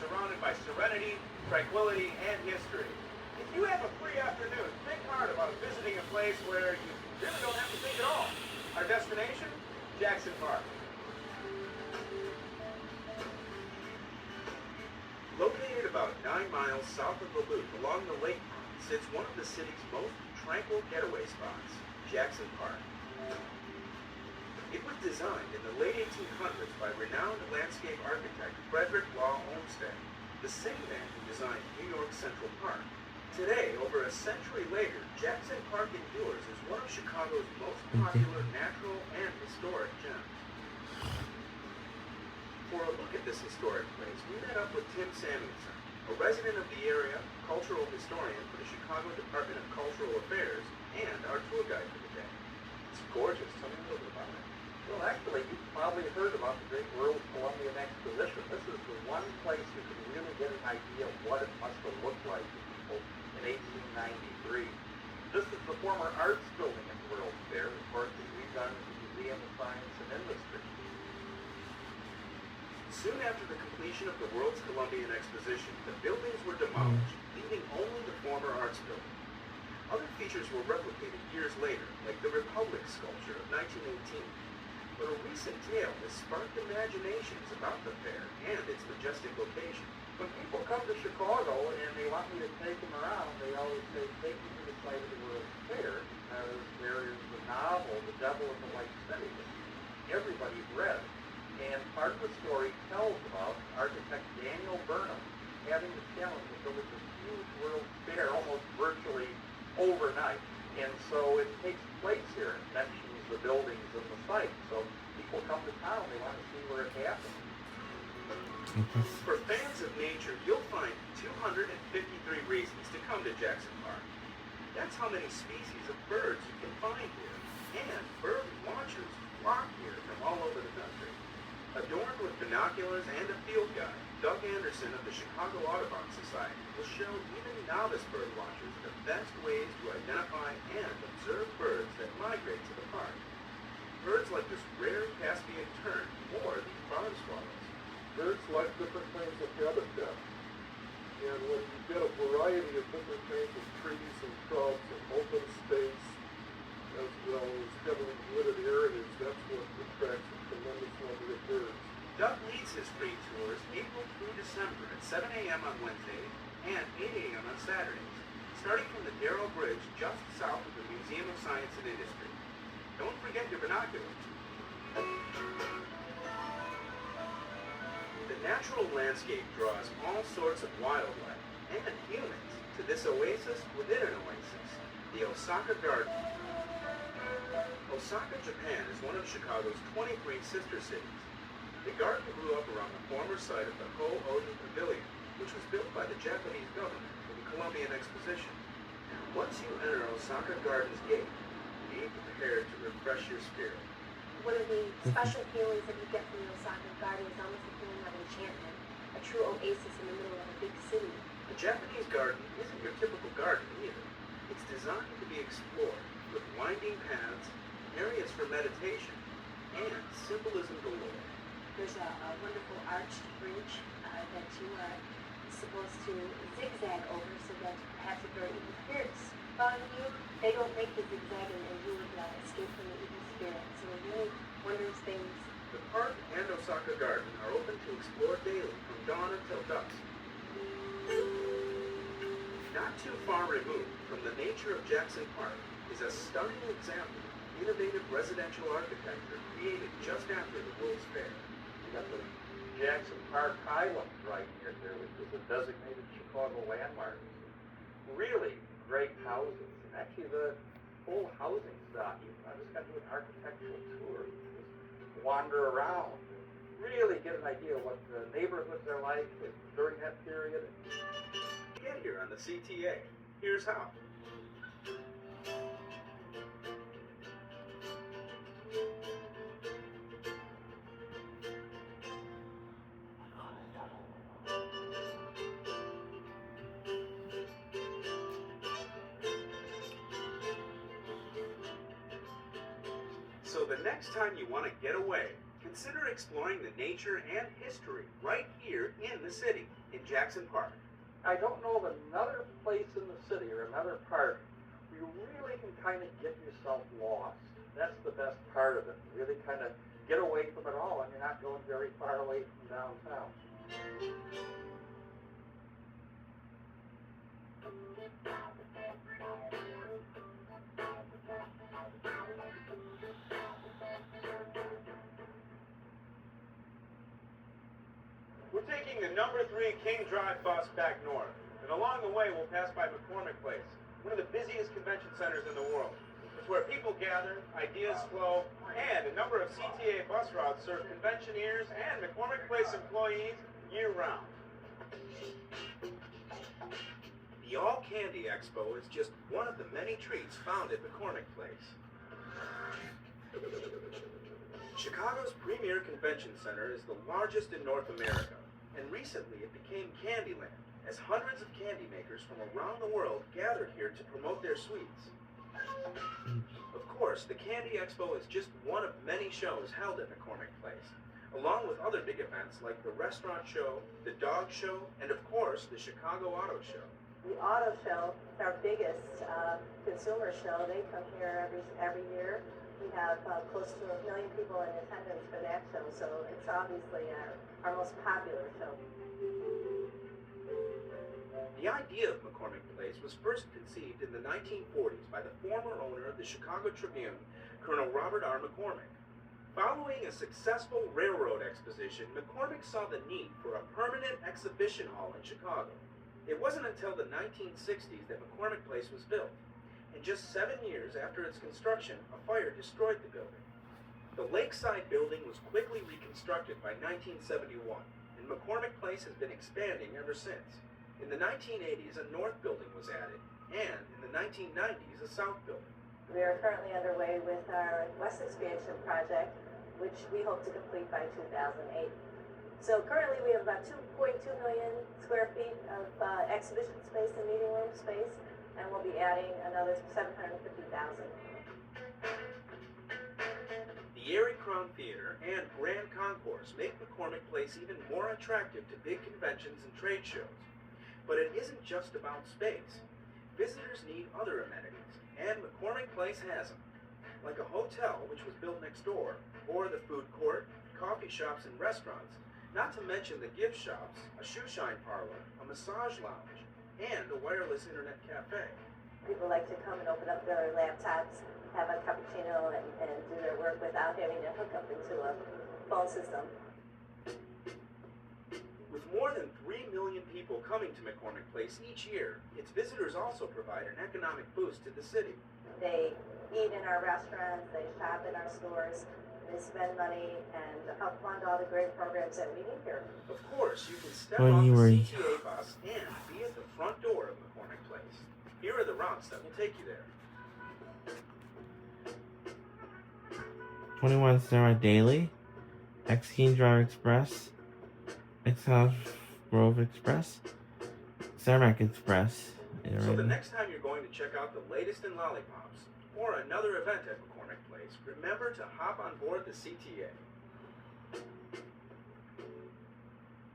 surrounded by serenity, tranquility, and history. If you have a free afternoon, think hard about visiting a place where you really don't have to think at all. Our destination? Jackson Park. Located about 9 miles south of the Loop along the lakefront sits one of the city's most tranquil getaway spots, Jackson Park. It was designed in the late 1800s by renowned landscape architect Frederick Law Olmsted, the same man who designed New York's Central Park. Today, over a century later, Jackson Park endures as one of Chicago's most popular natural and historic gems. For a look at this historic place, we met up with Tim Samuelson, a resident of the area, cultural historian for the Chicago Department of Cultural Affairs, and our tour guide for the day. It's gorgeous. Tell me a little bit about it. Well, actually, you've probably heard about the Great World Columbian Exposition. This is the one place you can really get an idea of what it must have looked like to people in 1893. This is the former arts building at the World's Fair. Of course, it's redone as the Museum of Science and Industry. Soon after the completion of the World's Columbian Exposition, the buildings were demolished, leaving only the former arts building. Other features were replicated years later, like the Republic sculpture of 1918. But a recent tale has sparked imaginations about the fair and its majestic location. When people come to Chicago and they want me to take them around, they always say, take me to the site of the World's Fair, because there is the novel, The Devil in the White City, that everybody's read. And part of the story tells about architect Daniel Burnham having the challenge to build this huge World's Fair almost virtually overnight. And so it takes place here. It mentions the buildings and the site. So people come to town, they want to see where it happened. For fans of nature, you'll find 253 reasons to come to Jackson Park. That's how many species of birds you can find here. And bird watchers flock here from all over the country. Adorned with binoculars and a field guide, Doug Anderson of the Chicago Audubon Society will show even novice bird watchers the best ways to identify and observe birds that migrate to the park. Birds like this rare Caspian tern or these barn swallows. Birds like different kinds of habitat. And when you get a variety of different kinds of trees and shrubs and open space, as well as heavily wooded areas, that's what attracts a tremendous number of birds. Doug leads his free tours April through December at 7 a.m. on Wednesdays and 8 a.m. on Saturdays, starting from the Darrow Bridge just south of the Museum of Science and Industry. Don't forget your binoculars. The natural landscape draws all sorts of wildlife and humans to this oasis within an oasis, the Osaka Garden. Osaka, Japan is one of Chicago's 23 sister cities. The garden grew up around the former site of the Ho-Oden Pavilion, which was built by the Japanese government for the Columbian Exposition. Once you enter Osaka Garden's gate, be prepared to refresh your spirit. One of the special feelings that you get from the Osaka Garden is almost a feeling of enchantment, a true oasis in the middle of a big city. The Japanese garden isn't your typical garden either. It's designed to be explored with winding paths, areas for meditation, and symbolism galore. There's a wonderful arched bridge that you are supposed to zigzag over so that perhaps if there are evil spirits following you, they don't make the zigzag and you would escape from the evil spirit. So it really wondrous things. The park and Osaka Garden are open to explore daily from dawn until dusk. Not too far removed from the nature of Jackson Park is a stunning example of innovative residential architecture created just after the World's Fair. You got the Jackson Park Highlands right near there, which is a designated Chicago landmark. Really great houses. And actually the whole housing stock, I just got to do an architectural tour. Just wander around and really get an idea of what the neighborhoods are like during that period. Get here on the CTA. Here's how. So the next time you want to get away, consider exploring the nature and history right here in the city, in Jackson Park. I don't know of another place in the city or another park where you really can kind of get yourself lost. That's the best part of it. Really kind of get away from it all, and you're not going very far away from downtown. We're taking the number 3 King Drive bus back north, and along the way we'll pass by McCormick Place, one of the busiest convention centers in the world. It's where people gather, ideas flow, and a number of CTA bus routes serve conventioneers and McCormick Place employees year-round. The All Candy Expo is just one of the many treats found at McCormick Place. Chicago's premier convention center is the largest in North America, and recently it became Candyland, as hundreds of candy makers from around the world gathered here to promote their sweets. Of course, the Candy Expo is just one of many shows held at McCormick Place, along with other big events like the restaurant show, the dog show, and of course, the Chicago Auto Show. The auto show is our biggest consumer show. They come here every year. We have close to 1 million people in attendance for that show, so it's obviously our most popular show. The idea of McCormick Place was first conceived in the 1940s by the former owner of the Chicago Tribune, Colonel Robert R. McCormick. Following a successful railroad exposition, McCormick saw the need for a permanent exhibition hall in Chicago. It wasn't until the 1960s that McCormick Place was built, and just 7 years after its construction, a fire destroyed the building. The Lakeside building was quickly reconstructed by 1971, and McCormick Place has been expanding ever since. In the 1980s, a north building was added, and in the 1990s, a south building. We are currently underway with our west expansion project, which we hope to complete by 2008. So currently we have about 2.2 million square feet of exhibition space and meeting room space, and we'll be adding another 750,000. The Erie Crown Theater and Grand Concourse make McCormick Place even more attractive to big conventions and trade shows. But it isn't just about space. Visitors need other amenities, and McCormick Place has them. Like a hotel, which was built next door, or the food court, coffee shops and restaurants, not to mention the gift shops, a shoe shine parlor, a massage lounge, and a wireless internet cafe. People like to come and open up their laptops, have a cappuccino, and do their work without having to hook up into a phone system. With more than 3 million people coming to McCormick Place each year, its visitors also provide an economic boost to the city. They eat in our restaurants, they shop in our stores, they spend money, and help fund all the great programs that we need here. Of course, you can step off the CTA bus and be at the front door of McCormick Place. Here are the routes that will take you there. 21 Sarah Daily, King Drive Express, Exhaust Grove Express, Saramac Express. So the next time you're going to check out the latest in lollipops, or another event at McCormick Place, remember to hop on board the CTA.